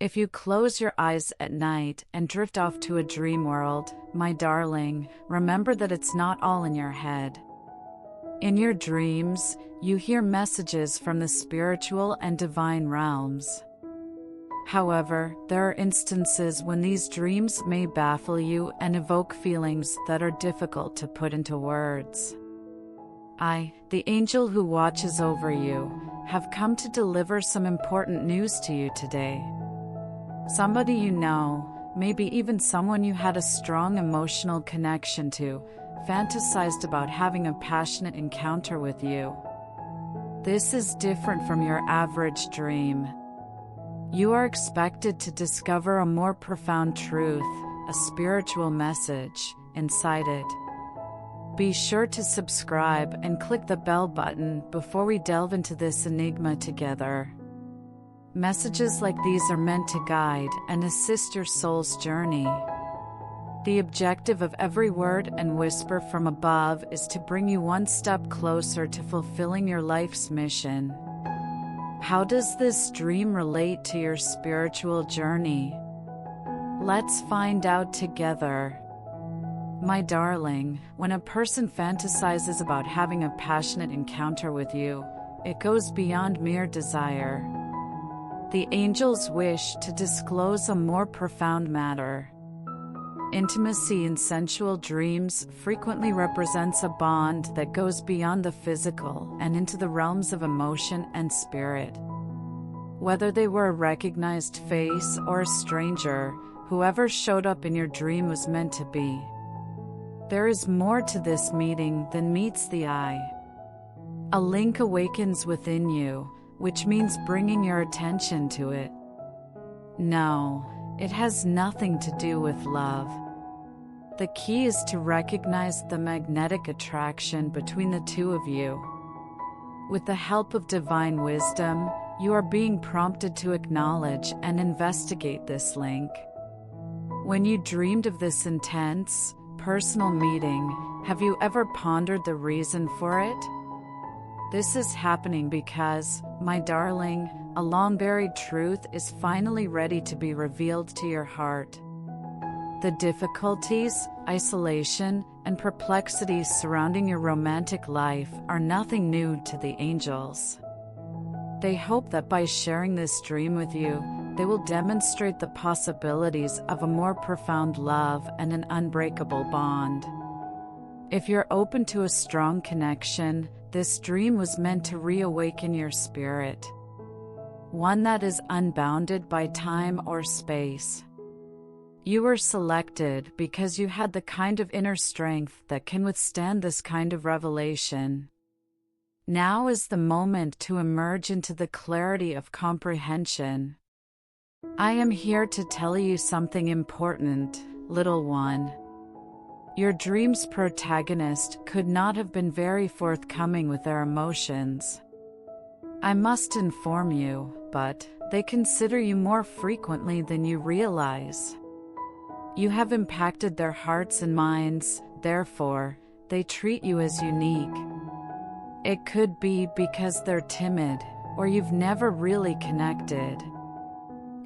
If you close your eyes at night and drift off to a dream world, my darling, remember that it's not all in your head. In your dreams, you hear messages from the spiritual and divine realms. However, there are instances when these dreams may baffle you and evoke feelings that are difficult to put into words. I, the angel who watches over you, have come to deliver some important news to you today. Somebody you know, maybe even someone you had a strong emotional connection to, fantasized about having a passionate encounter with you. This is different from your average dream. You are expected to discover a more profound truth, a spiritual message, inside it. Be sure to subscribe and click the bell button before we delve into this enigma together. Messages like these are meant to guide and assist your soul's journey. The objective of every word and whisper from above is to bring you one step closer to fulfilling your life's mission. How does this dream relate to your spiritual journey? Let's find out together. My darling, when a person fantasizes about having a passionate encounter with you, it goes beyond mere desire. The angels wish to disclose a more profound matter. Intimacy in sensual dreams frequently represents a bond that goes beyond the physical and into the realms of emotion and spirit. Whether they were a recognized face or a stranger, whoever showed up in your dream was meant to be. There is more to this meeting than meets the eye. A link awakens within you, which means bringing your attention to it. No, it has nothing to do with love. The key is to recognize the magnetic attraction between the two of you. With the help of divine wisdom, you are being prompted to acknowledge and investigate this link. When you dreamed of this intense, personal meeting, have you ever pondered the reason for it? This is happening because, my darling, a long-buried truth is finally ready to be revealed to your heart. The difficulties, isolation, and perplexities surrounding your romantic life are nothing new to the angels. They hope that by sharing this dream with you, they will demonstrate the possibilities of a more profound love and an unbreakable bond. If you're open to a strong connection, this dream was meant to reawaken your spirit. One that is unbounded by time or space. You were selected because you had the kind of inner strength that can withstand this kind of revelation. Now is the moment to emerge into the clarity of comprehension. I am here to tell you something important, little one. Your dream's protagonist could not have been very forthcoming with their emotions. I must inform you, but they consider you more frequently than you realize. You have impacted their hearts and minds, therefore, they treat you as unique. It could be because they're timid, or you've never really connected.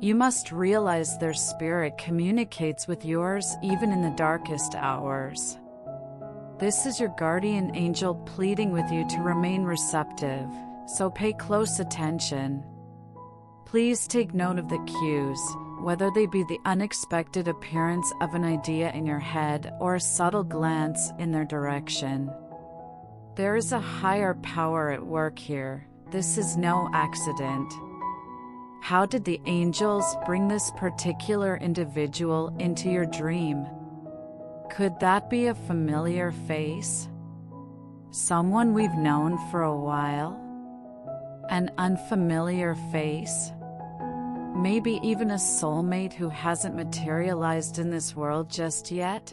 You must realize their spirit communicates with yours even in the darkest hours. This is your guardian angel pleading with you to remain receptive, so pay close attention. Please take note of the cues, whether they be the unexpected appearance of an idea in your head or a subtle glance in their direction. There is a higher power at work here. This is no accident. How did the angels bring this particular individual into your dream? Could that be a familiar face? Someone we've known for a while? An unfamiliar face? Maybe even a soulmate who hasn't materialized in this world just yet?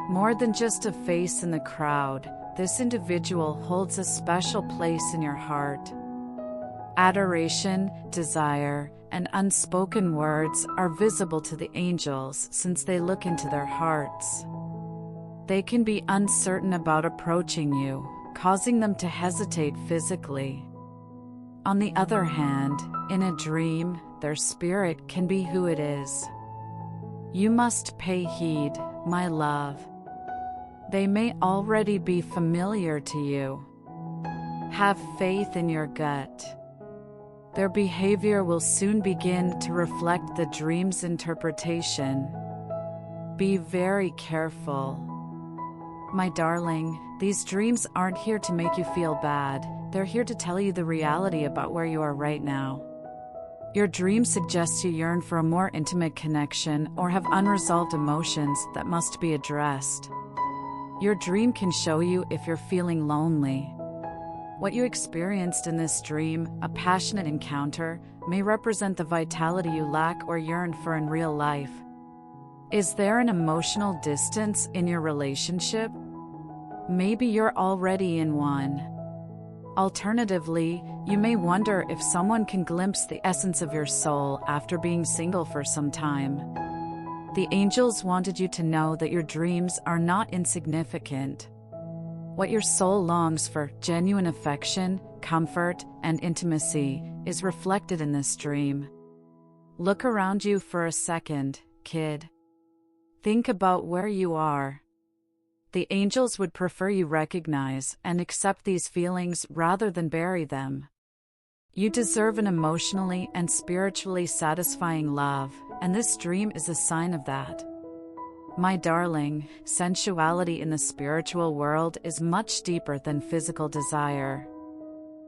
More than just a face in the crowd, this individual holds a special place in your heart. Adoration, desire, and unspoken words are visible to the angels since they look into their hearts. They can be uncertain about approaching you, causing them to hesitate physically. On the other hand, in a dream, their spirit can be who it is. You must pay heed, my love. They may already be familiar to you. Have faith in your gut. Their behavior will soon begin to reflect the dream's interpretation. Be very careful. My darling, these dreams aren't here to make you feel bad. They're here to tell you the reality about where you are right now. Your dream suggests you yearn for a more intimate connection or have unresolved emotions that must be addressed. Your dream can show you if you're feeling lonely. What you experienced in this dream, a passionate encounter, may represent the vitality you lack or yearn for in real life. Is there an emotional distance in your relationship? Maybe you're already in one. Alternatively, you may wonder if someone can glimpse the essence of your soul after being single for some time. The angels wanted you to know that your dreams are not insignificant. What your soul longs for, genuine affection, comfort, and intimacy, is reflected in this dream. Look around you for a second, kid. Think about where you are. The angels would prefer you recognize and accept these feelings rather than bury them. You deserve an emotionally and spiritually satisfying love, and this dream is a sign of that. My darling, sensuality in the spiritual world is much deeper than physical desire.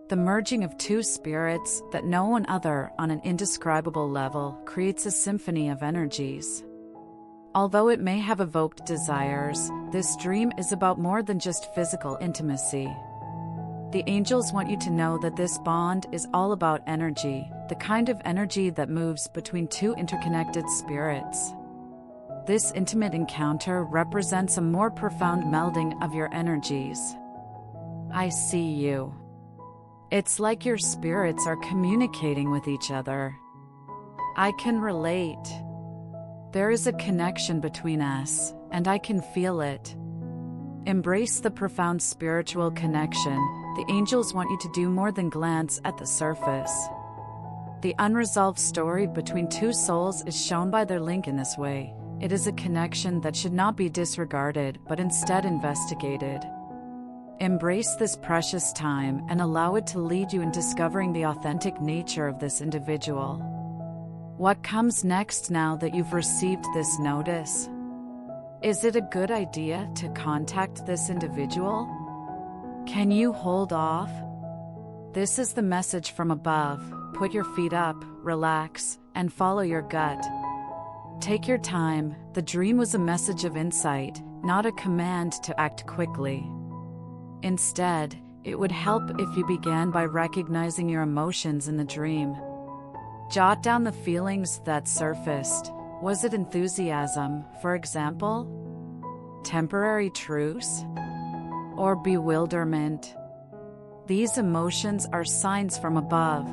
The merging of two spirits that know one another on an indescribable level creates a symphony of energies. Although it may have evoked desires, this dream is about more than just physical intimacy. The angels want you to know that this bond is all about energy, the kind of energy that moves between two interconnected spirits. This intimate encounter represents a more profound melding of your energies. I see you. It's like your spirits are communicating with each other. I can relate. There is a connection between us, and I can feel it. Embrace the profound spiritual connection. The angels want you to do more than glance at the surface. The unresolved story between two souls is shown by their link in this way. It is a connection that should not be disregarded, but instead investigated. Embrace this precious time and allow it to lead you in discovering the authentic nature of this individual. What comes next now that you've received this notice? Is it a good idea to contact this individual? Can you hold off? This is the message from above. Put your feet up, relax, and follow your gut. Take your time. The dream was a message of insight, not a command to act quickly. Instead, it would help if you began by recognizing your emotions in the dream. Jot down the feelings that surfaced. Was it enthusiasm, for example? Temporary truce? Or bewilderment? These emotions are signs from above.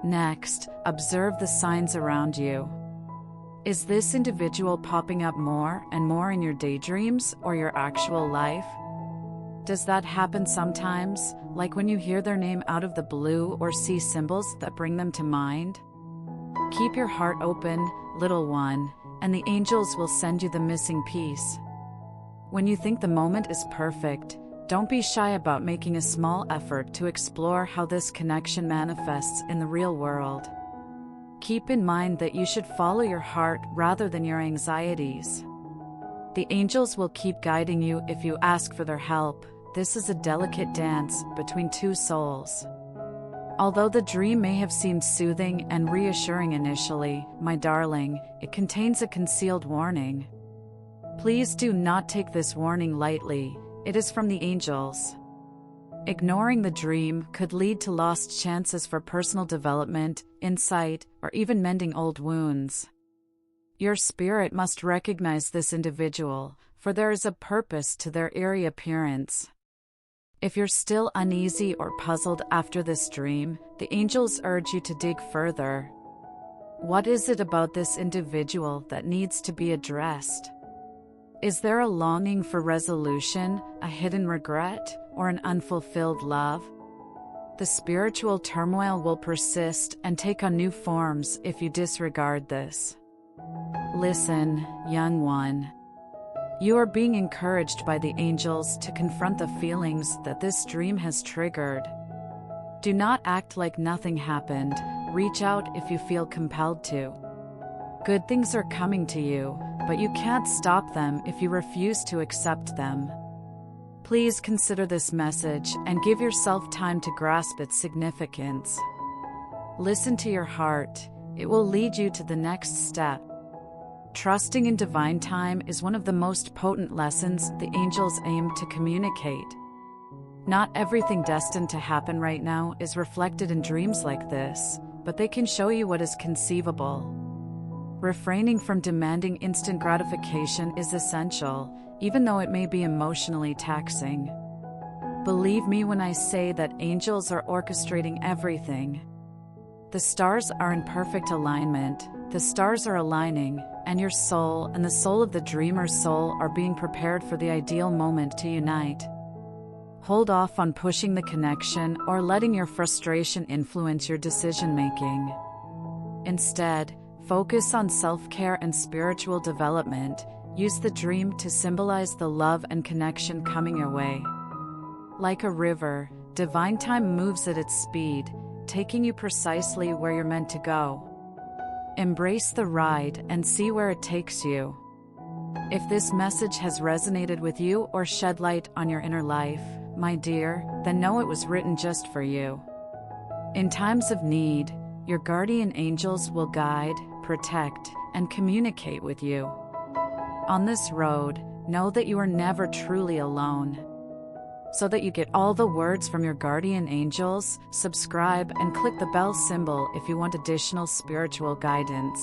Next, observe the signs around you. Is this individual popping up more and more in your daydreams or your actual life? Does that happen sometimes, like when you hear their name out of the blue or see symbols that bring them to mind? Keep your heart open, little one, and the angels will send you the missing piece. When you think the moment is perfect, don't be shy about making a small effort to explore how this connection manifests in the real world. Keep in mind that you should follow your heart rather than your anxieties. The angels will keep guiding you if you ask for their help. This is a delicate dance between two souls. Although the dream may have seemed soothing and reassuring initially, my darling, it contains a concealed warning. Please do not take this warning lightly. It is from the angels. Ignoring the dream could lead to lost chances for personal development, insight, or even mending old wounds. Your spirit must recognize this individual, for there is a purpose to their eerie appearance. If you're still uneasy or puzzled after this dream, the angels urge you to dig further. What is it about this individual that needs to be addressed? Is there a longing for resolution, a hidden regret, or an unfulfilled love? The spiritual turmoil will persist and take on new forms if you disregard this. Listen, young one. You are being encouraged by the angels to confront the feelings that this dream has triggered. Do not act like nothing happened. Reach out if you feel compelled to. Good things are coming to you, but you can't stop them if you refuse to accept them. Please consider this message and give yourself time to grasp its significance. Listen to your heart. It will lead you to the next step. Trusting in divine time is one of the most potent lessons the angels aim to communicate. Not everything destined to happen right now is reflected in dreams like this, but they can show you what is conceivable. Refraining from demanding instant gratification is essential, even though it may be emotionally taxing. Believe me when I say that angels are orchestrating everything. The stars are in perfect alignment, the stars are aligning, and your soul and the soul of the dreamer's soul are being prepared for the ideal moment to unite. Hold off on pushing the connection or letting your frustration influence your decision-making. Instead, focus on self-care and spiritual development. Use the dream to symbolize the love and connection coming your way. Like a river, divine time moves at its speed, taking you precisely where you're meant to go. Embrace the ride and see where it takes you. If this message has resonated with you or shed light on your inner life, my dear, then know it was written just for you. In times of need, your guardian angels will guide, protect, and communicate with you. On this road, know that you are never truly alone. So that you get all the words from your guardian angels, subscribe and click the bell symbol if you want additional spiritual guidance.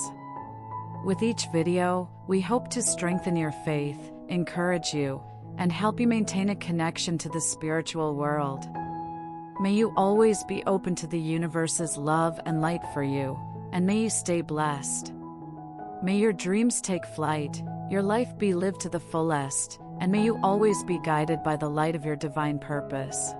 With each video, we hope to strengthen your faith, encourage you, and help you maintain a connection to the spiritual world. May you always be open to the universe's love and light for you, and may you stay blessed. May your dreams take flight, your life be lived to the fullest, and may you always be guided by the light of your divine purpose.